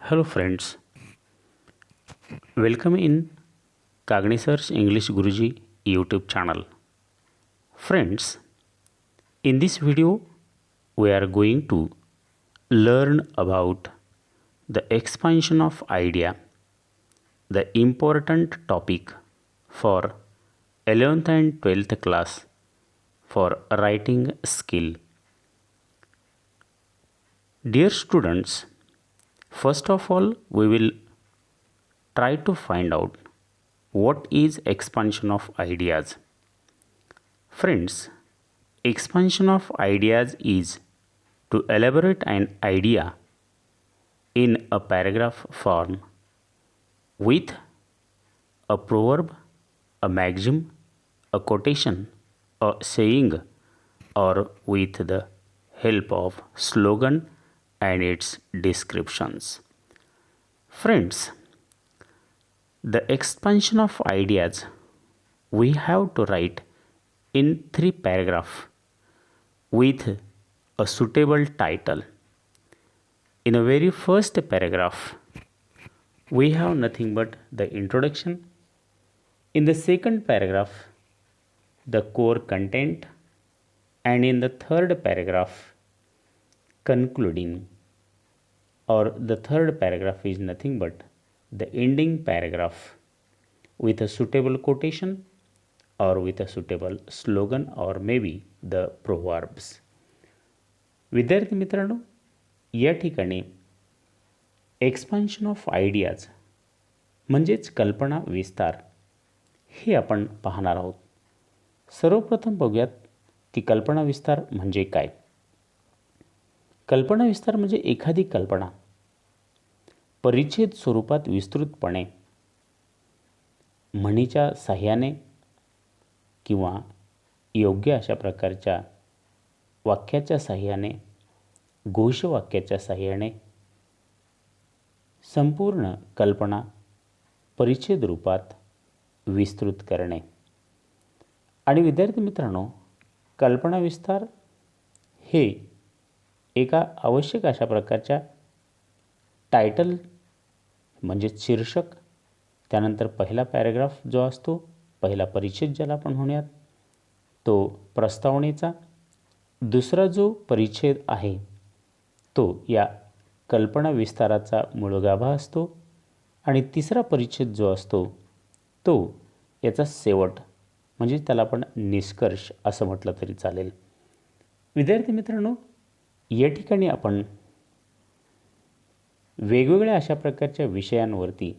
Hello friends, welcome in Cognisar's English Guruji YouTube channel. Friends, in this video we are going to learn about the expansion of idea, the important topic for 11th and 12th class for writing skill. Dear students, first of all we will try to find out what is expansion of ideas. Friends, expansion of ideas is to elaborate an idea in a paragraph form with a proverb, a maxim, a quotation, a saying, or with the help of slogan and its descriptions. Friends, the expansion of ideas we have to write in 3 paragraphs with a suitable title. In a very first paragraph, we have nothing but the introduction. In the second paragraph, the core content, and in the third paragraph, concluding, or the third paragraph is nothing but the ending paragraph with a suitable quotation or with a suitable slogan or maybe the proverbs. विद्यार्थी मित्रांनो, या ठिकाणी expansion of ideas म्हणजेच कल्पना विस्तार हे आपण पाहणार आहोत. सर्वप्रथम बघूयात की कल्पना विस्तार म्हणजे काय. कल्पना विस्तार म्हणजे एखादी कल्पना परिच्छेद स्वरूपात विस्तृतपणे म्हणीच्या साह्याने किंवा योग्य अशा प्रकारच्या वाक्याच्या साह्याने, घोषवाक्याच्या साह्याने संपूर्ण कल्पना परिच्छेद रूपात विस्तृत करणे. आणि विद्यार्थी मित्रांनो, कल्पना विस्तार हे एका आवश्यक अशा प्रकारच्या टायटल म्हणजे शीर्षक, त्यानंतर पहिला पॅराग्राफ जो असतो, पहिला परिच्छेद ज्याला आपण म्हणूयात, तो प्रस्तावनेचा, दुसरा जो परिच्छेद आहे तो या कल्पना विस्ताराचा मूळगाभा असतो, आणि तिसरा परिच्छेद जो असतो तो याचा शेवट म्हणजे त्याला आपण निष्कर्ष असं म्हटलं तरी चालेल. विद्यार्थी मित्रांनो, या ठिकाणी आपण वेगवेगळ्या अशा प्रकारच्या विषयांवरती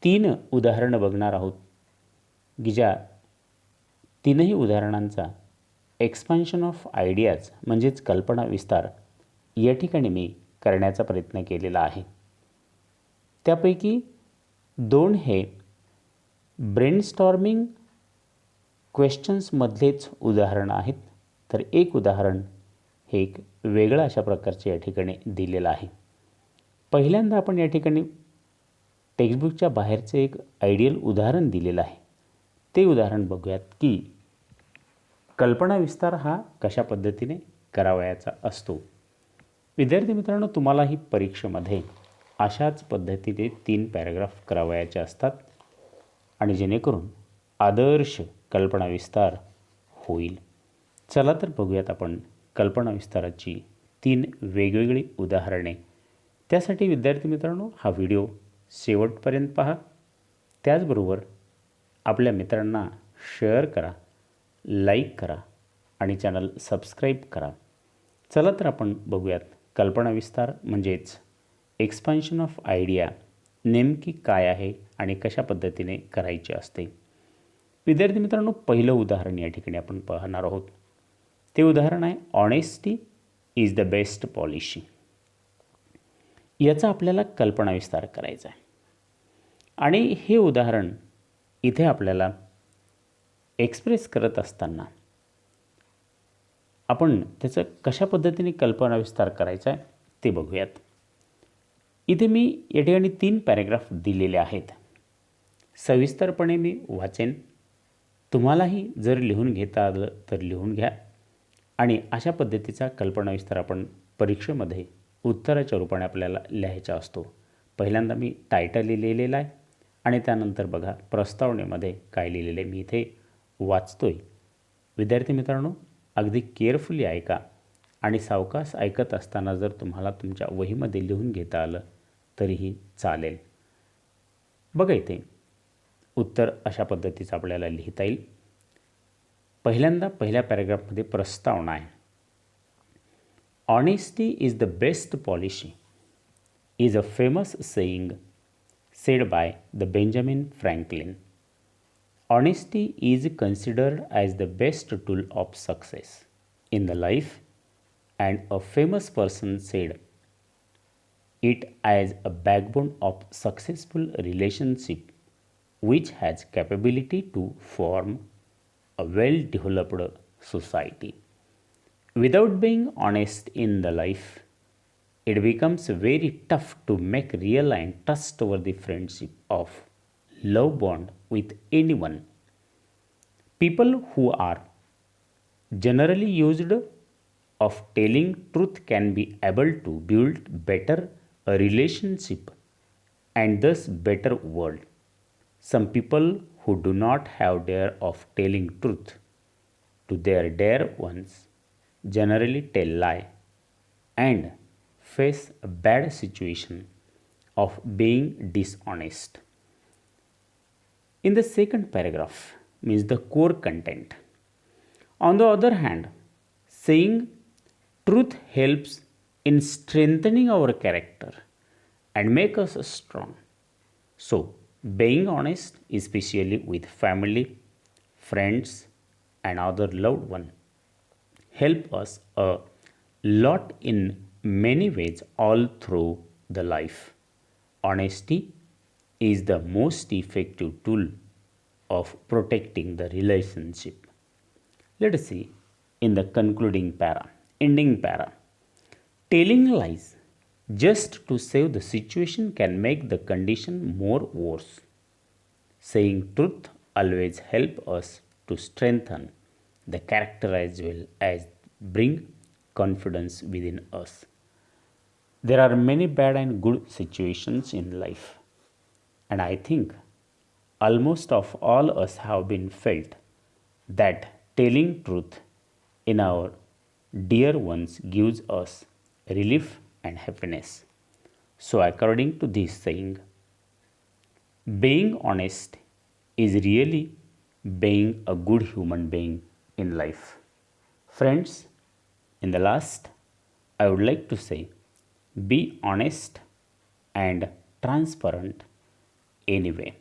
3 उदाहरणं बघणार आहोत की ज्या तीनही उदाहरणांचा एक्सपान्शन ऑफ आयडियाज म्हणजेच कल्पना विस्तार या ठिकाणी मी करण्याचा प्रयत्न केलेला आहे. त्यापैकी 2 हे ब्रेनस्टॉर्मिंग क्वेश्चन्समधलेच उदाहरण आहेत, तर एक उदाहरण हे एक वेगळं अशा प्रकारचे या ठिकाणी दिलेलं आहे. पहिल्यांदा आपण या ठिकाणी टेक्स्टबुकच्या बाहेरचे एक आयडियल उदाहरण दिलेलं आहे. ते उदाहरण बघूयात की कल्पना विस्तार हा कशा पद्धतीने करावयाचा असतो. विद्यार्थी मित्रांनो, तुम्हालाही परीक्षेमध्ये अशाच पद्धतीने 3 पॅराग्राफ करावयाचे असतात आणि जेणेकरून आदर्श कल्पना विस्तार होईल. चला तर बघूयात आपण कल्पना विस्ताराची 3 वेगवेगळी उदाहरणे. त्यासाठी विद्यार्थी मित्रांनो, हा व्हिडिओ शेवटपर्यंत पहा. त्याचबरोबर आपल्या मित्रांना शेअर करा, लाईक करा आणि चॅनल सबस्क्राईब करा. चला तर आपण बघूयात कल्पना विस्तार म्हणजेच एक्सपान्शन ऑफ आयडिया नेमकी काय आहे आणि कशा पद्धतीने करायची असते. विद्यार्थी मित्रांनो, पहिलं उदाहरण या ठिकाणी आपण पाहणार आहोत. ते उदाहरण आहे honesty is the best policy. याचा आपल्याला कल्पना विस्तार करायचा आहे आणि हे उदाहरण इथे आपल्याला एक्सप्रेस करत असताना आपण त्याचं कशा पद्धतीने कल्पना विस्तार करायचा आहे ते बघूयात. इथे मी या ठिकाणी 3 पॅराग्राफ दिलेले आहेत. सविस्तरपणे मी वाचेन. तुम्हालाही जर लिहून घेता आलं तर लिहून घ्या आणि अशा पद्धतीचा कल्पना विस्तार आपण परीक्षेमध्ये उत्तराच्या रूपाने आपल्याला लिहायचा असतो. पहिल्यांदा मी टायटल लिहिलेलं आहे आणि त्यानंतर बघा प्रस्तावनेमध्ये काय लिहिलेलं आहे मी इथे वाचतोय. विद्यार्थी मित्रांनो, अगदी केअरफुली ऐका आणि सावकाश ऐकत असताना जर तुम्हाला तुमच्या वहीमध्ये लिहून घेता आलं तरीही चालेल. बघा इथे उत्तर अशा पद्धतीचं आपल्याला लिहिता येईल. पहिल्यांदा पहिल्या पॅराग्राफमध्ये प्रस्तावना आहे. Honesty is the best policy is a famous saying said by the Benjamin Franklin. Honesty is considered as the best tool of success in the life, and a famous person said it as a backbone of successful relationship which has capability to form a well-developed society. Without being honest in the life, it becomes very tough to make real and trustworthy friendship of love bond with anyone. People who are generally used of telling truth can be able to build better a relationship and thus better world. Some people who do not have dare of telling truth to their dear ones generally tell lie and face a bad situation of being dishonest. In the second paragraph means the core content. On the other hand, saying truth helps in strengthening our character and make us strong. So, being honest, especially with family, friends, and other loved ones, help us a lot in many ways all through the life. Honesty is the most effective tool of protecting the relationship. Let us see in the concluding para, ending para. Telling lies just to save the situation can make the condition more worse. Saying truth always help us to strengthen the character as well as bring confidence within us. There are many bad and good situations in life, and I think almost of all us have been felt that telling truth in our dear ones gives us relief and happiness. So according to this saying, being honest is really being a good human being in life. Friends, in the last, I would like to say, be honest and transparent anyway.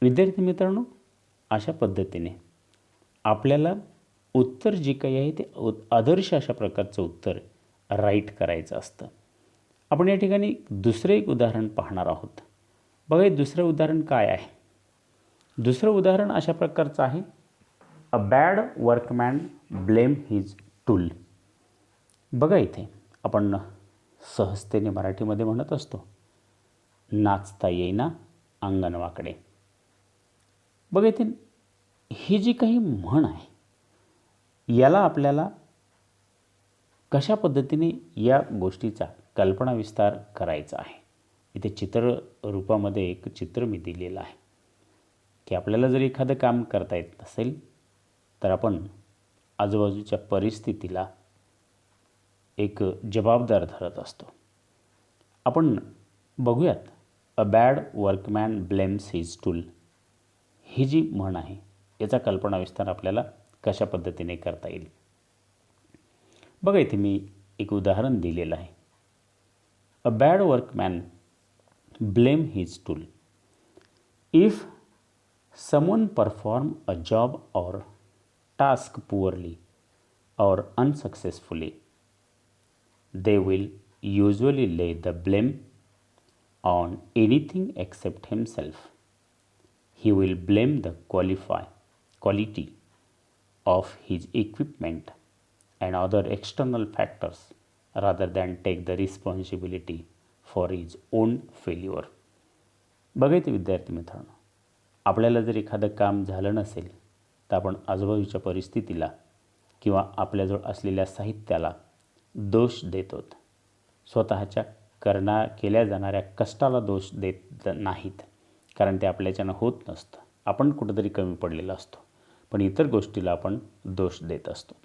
विद्यार्थी मित्रांनो, अशा पद्धतीने आपल्याला उत्तर जे काही आहे ते आदर्श अशा प्रकारचं उत्तर राईट करायचं असतं. आपण या ठिकाणी दुसरं एक उदाहरण पाहणार आहोत. बघा हे दुसरं उदाहरण काय आहे. दुसरं उदाहरण अशा प्रकारचं आहे. A bad workman blame his tool. बघा इथे आपण सहजतेने मराठीमध्ये म्हणत असतो, नाचता येईना अंगण वाकडे. बघा इथे ही जी काही म्हण आहे याला आपल्याला कशा पद्धतीने या गोष्टीचा कल्पना विस्तार करायचा आहे. इथे चित्र रूपामध्ये एक चित्र मी दिलेलं आहे की आपल्याला जर एखादं काम करता येत नसेल तर आपण आजूबाजूच्या परिस्थितीला एक जबाबदार धरत असतो. आपण बघूयात, a bad workman blames his tool ही जी म्हण आहे याचा कल्पना विस्तार आपल्याला कशा पद्धतीने करता येईल. बघा इथे मी एक उदाहरण दिलेलं आहे. A bad workman blame his tool. If someone perform a job or task poorly or unsuccessfully, they will usually lay the blame on anything except himself. He will blame the quality of his equipment and other external factors rather than take the responsibility for his own failure. बघायचे विद्यार्थी मित्रांनो, आपल्याला जर एखादं काम झालं नसेल तर आपण आजूबाजूच्या परिस्थितीला किंवा आपल्याजवळ असलेल्या साहित्याला दोष देतो. स्वतःच्या केल्या जाणाऱ्या कष्टाला दोष देत नाहीत, कारण ते आपल्याच्यानं होत नसतं. आपण कुठंतरी कमी पडलेला असतो, पण इतर गोष्टीला आपण दोष देत असतो.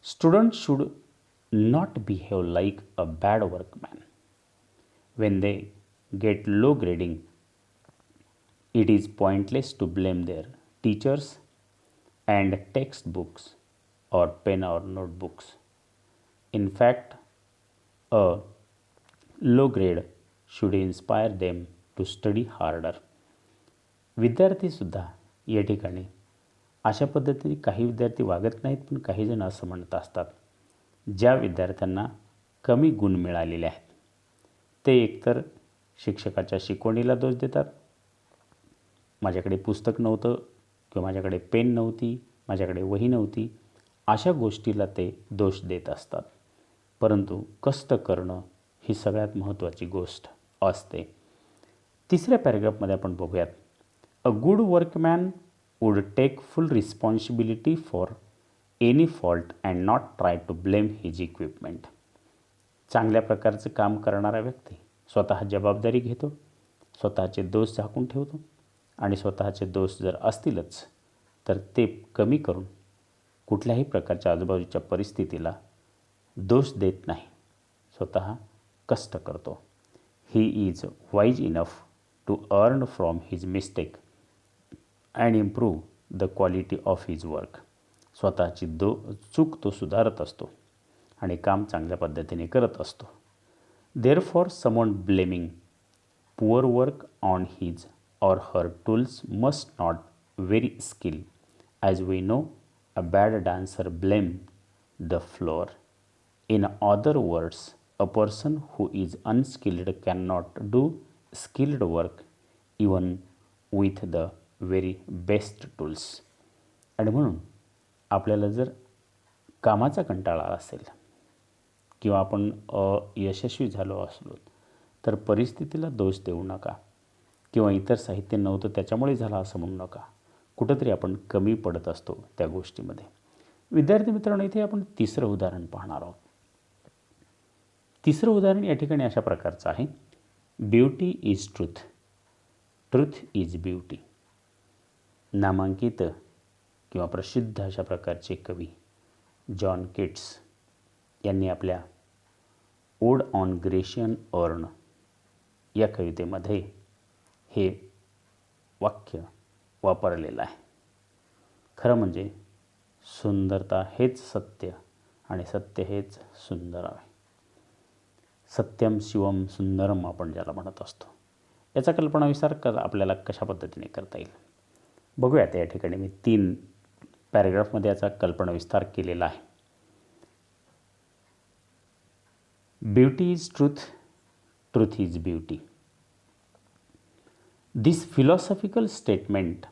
Student should not behave like a bad workman. When they get low grading, it is pointless to blame their teachers and textbooks or pen or notebooks. In fact, a low grade should inspire them to study harder. विद्यार्थीसुद्धा या ठिकाणी अशा पद्धतीने काही विद्यार्थी वागत नाहीत, पण काही जण असं म्हणत असतात, ज्या विद्यार्थ्यांना कमी गुण मिळालेले आहेत ते एकतर शिक्षकाच्या शिकवणीला दोष देतात, माझ्याकडे पुस्तक नव्हतं किंवा माझ्याकडे पेन नव्हती, माझ्याकडे वही नव्हती, अशा गोष्टीला ते दोष देत असतात. परंतु कष्ट करणं ही सगळ्यात महत्त्वाची गोष्ट असते. तिसऱ्या पॅरेग्राफमध्ये आपण बघूयात, a good workman would take full responsibility for any fault and not try to blame his equipment. चांगल्या प्रकारचं काम करणारा व्यक्ती स्वतः जबाबदारी घेतो, स्वतःचे दोष झाकून ठेवतो आणि स्वतःचे दोष जर असतीलच तर ते कमी करून कुठल्याही प्रकारच्या आजूबाजूच्या परिस्थितीला दोष देत नाही, स्वतः कष्ट करतो. He is wise enough to earn from his mistake and improve the quality of his work. स्वतःची चूक तो सुधारत असतो आणि काम चांगल्या पद्धतीने करत असतो. Therefore someone blaming poor work on his or her tools must not very skill. As we know, a bad dancer blames the floor. In other words, a person who is unskilled cannot do skilled work even with the very best tools. आणि म्हणून आपल्याला जर कामाचा कंटाळा असेल किंवा आपण यशस्वी झालो असलो तर परिस्थितीला दोष देऊ नका किंवा इतर साहित्य नव्हतं त्याच्यामुळे झालं असं म्हणू नका. कुठंतरी आपण कमी पडत असतो त्या गोष्टीमध्ये. विद्यार्थी मित्रांनो, इथे आपण तिसरं उदाहरण पाहणार आहोत. तिसरं उदाहरण या ठिकाणी अशा प्रकारचं आहे, beauty is truth, truth is beauty. नामांकित किंवा प्रसिद्ध अशा प्रकारचे कवी जॉन किट्स यांनी आपल्या ओड ऑन ग्रेशियन अर्न या कवितेमध्ये हे वाक्य वापरलेलं आहे. खरं म्हणजे सुंदरता हेच सत्य आणि सत्य हेच सुंदर आहे. सत्यम शिवम सुंदरम आपण ज्याला म्हणत असतो. याचा कल्पनाविस्तार आपल्याला कशा पद्धतीने करता येईल बघूयात. या ठिकाणी मी 3 पॅरेग्राफमध्ये याचा कल्पनाविस्तार केलेला आहे. Beauty is truth, truth is beauty. This philosophical statement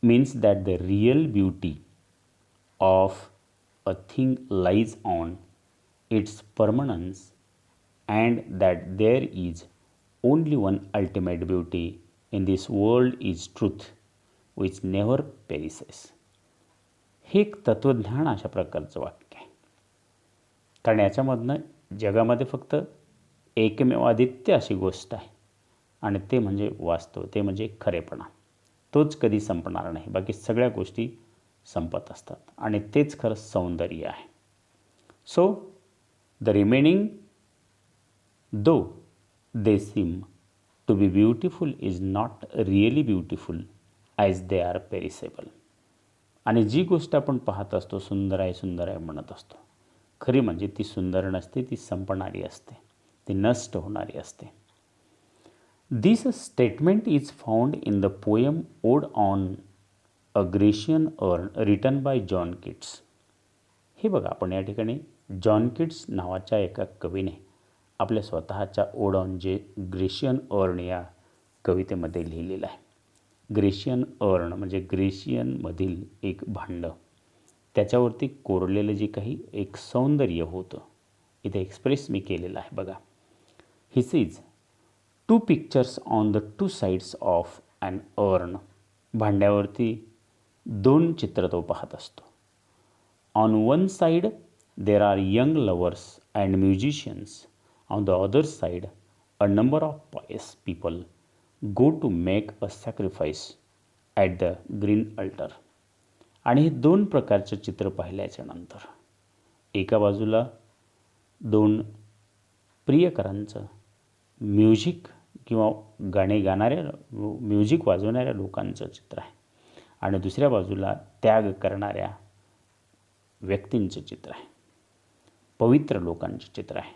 means that the real beauty of a thing lies on its permanence and that there is only one ultimate beauty in this world is truth which never perishes. हे एक तत्त्वज्ञान अशा प्रकारचं वाक्य आहे, कारण याच्यामधनं जगामध्ये फक्त एकमेव अद्वितीय अशी गोष्ट आहे आणि ते म्हणजे वास्तव, ते म्हणजे खरेपणा. तोच कधी संपणार नाही. बाकी सगळ्या गोष्टी संपत असतात आणि तेच खरं सौंदर्य आहे. So the remaining though they seem to be beautiful is not really beautiful as they are perishable. आणि जी गोष्ट आपण पाहत असतो सुंदर आहे सुंदर आहे म्हणत असतो, खरी म्हणजे ती सुंदर नसते, ती संपणारी असते, ती नष्ट होणारी असते. This statement is found in the poem Ode on a Grecian Urn written by John Keats. हे बघा, आपण या ठिकाणी जॉन किट्स नावाच्या एका कवीने आपल्या स्वतःच्या ओड ऑन जे ग्रेशियन अर्न या कवितेमध्ये लिहिलेलं आहे. ग्रेशियन अर्न म्हणजे ग्रेशियनमधील एक भांडं, त्याच्यावरती कोरलेलं जे काही एक सौंदर्य होतं इथे एक्सप्रेस मी केलेलं आहे. बघा, he sees 2 pictures on the 2 sides of an urn. भांड्यावरती 2 चित्र तो पाहत असतो. On one side there are young lovers and musicians. On the other side a number of pious people go to make a sacrifice at the green altar. आणि हे दोन प्रकारचं चित्र पाहिल्याच्या नंतर एका बाजूला दोन प्रियकरांचं म्युझिक किंवा गाणे गाणाऱ्या म्युझिक वाजवणाऱ्या लोकांचं चित्र आहे आणि दुसऱ्या बाजूला त्याग करणाऱ्या व्यक्तींचं चित्र आहे, पवित्र लोकांचे चित्र आहे.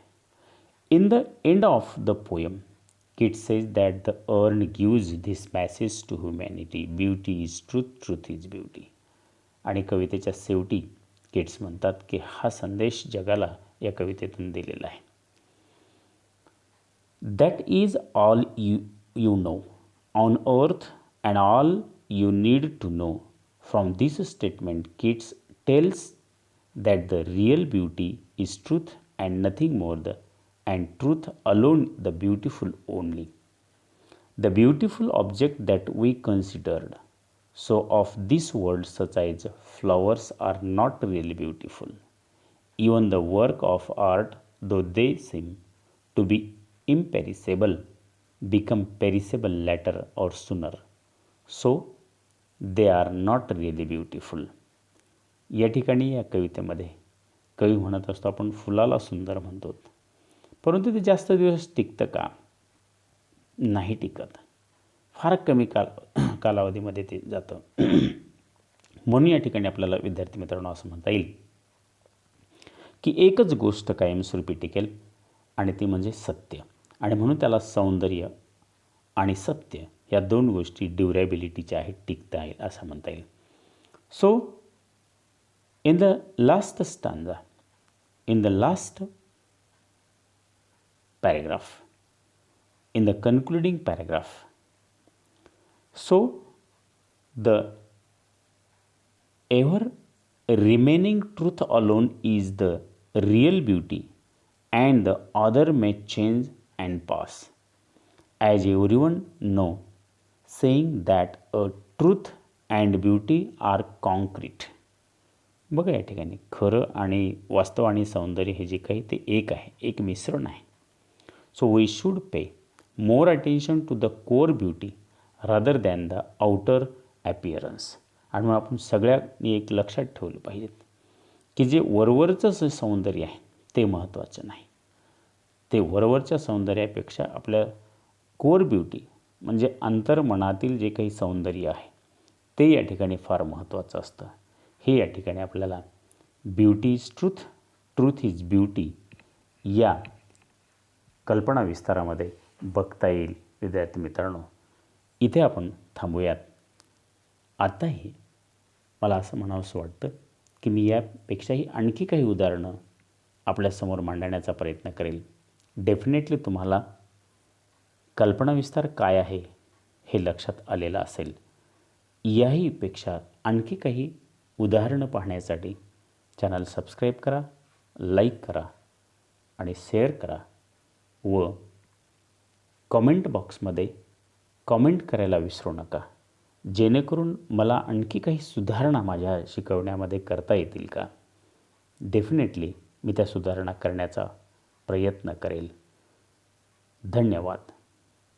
In the end of the poem Keats says that the urn gives this message to humanity: beauty is truth, truth is beauty. आणि कवितेच्या शेवटी केट्स म्हणतात की हा संदेश जगाला या कवितेतून दिलेला आहे. That is all you know on earth and all you need to know. From this statement, Keats tells that the real beauty is truth and nothing more, and truth alone the beautiful only. The beautiful object that we considered so of this world, such as flowers, are not really beautiful. Even the work of art, though they seem to be imperishable, become perishable later or sooner. So they are not really beautiful. या ठिकाणी या कवितेमध्ये कवी म्हणत असतो आपण फुलाला सुंदर म्हणतो, परंतु ते जास्त दिवस टिकतं का? नाही टिकत. फार कमी कालावधीमध्ये ते जातं. म्हणून या ठिकाणी आपल्याला विद्यार्थी मित्रांनो असं म्हणता येईल की एकच गोष्ट कायमस्वरूपी टिकेल आणि ती म्हणजे सत्य. आणि म्हणून त्याला सौंदर्य आणि सत्य या दोन गोष्टी ड्युरेबिलिटीच्या आहेत, टिकता येईल असं म्हणता येईल. So in the last stanza, in the last paragraph, in the concluding paragraph, so the ever remaining truth alone is the real beauty, and the other may change and pass, as everyone know, saying that a truth and beauty are concrete. बघा या ठिकाणी खरं आणि वास्तव आणि सौंदर्य हे जे काही ते एक आहे, एक मिश्रण आहे. So we should pay more attention to the core beauty rather than the outer appearance. आणि मग आपण सगळ्यांनी एक लक्षात ठेवलं पाहिजे की जे वरवरचं जे सौंदर्य आहे ते महत्त्वाचं नाही. ते वरवरच्या सौंदर्यापेक्षा आपल्या कोर ब्युटी म्हणजे अंतर्मनातील जे काही सौंदर्य आहे ते या ठिकाणी फार महत्त्वाचं असतं. हे या ठिकाणी आपल्याला beauty is truth, truth is beauty या कल्पना विस्तारामध्ये बघता येईल. विद्यार्थी मित्रांनो, इथे आपण थांबूयात. आताही मला असं म्हणावंसं वाटतं की मी यापेक्षाही आणखी काही उदाहरणं आपल्यासमोर मांडण्याचा प्रयत्न करेल. डेफिनेटली तुम्हाला कल्पना विस्तार काय आहे हे लक्षात आलेलं असेल. याहीपेक्षा आणखी काही उदाहरणं पाहण्यासाठी चॅनल सबस्क्राईब करा, लाईक करा आणि शेअर करा व कॉमेंट बॉक्समध्ये कॉमेंट करायला विसरू नका, जेणेकरून मला आणखी काही सुधारणा माझ्या शिकवण्यामध्ये करता येतील का. डेफिनेटली मी त्या सुधारणा करण्याचा प्रयत्न करेल. धन्यवाद.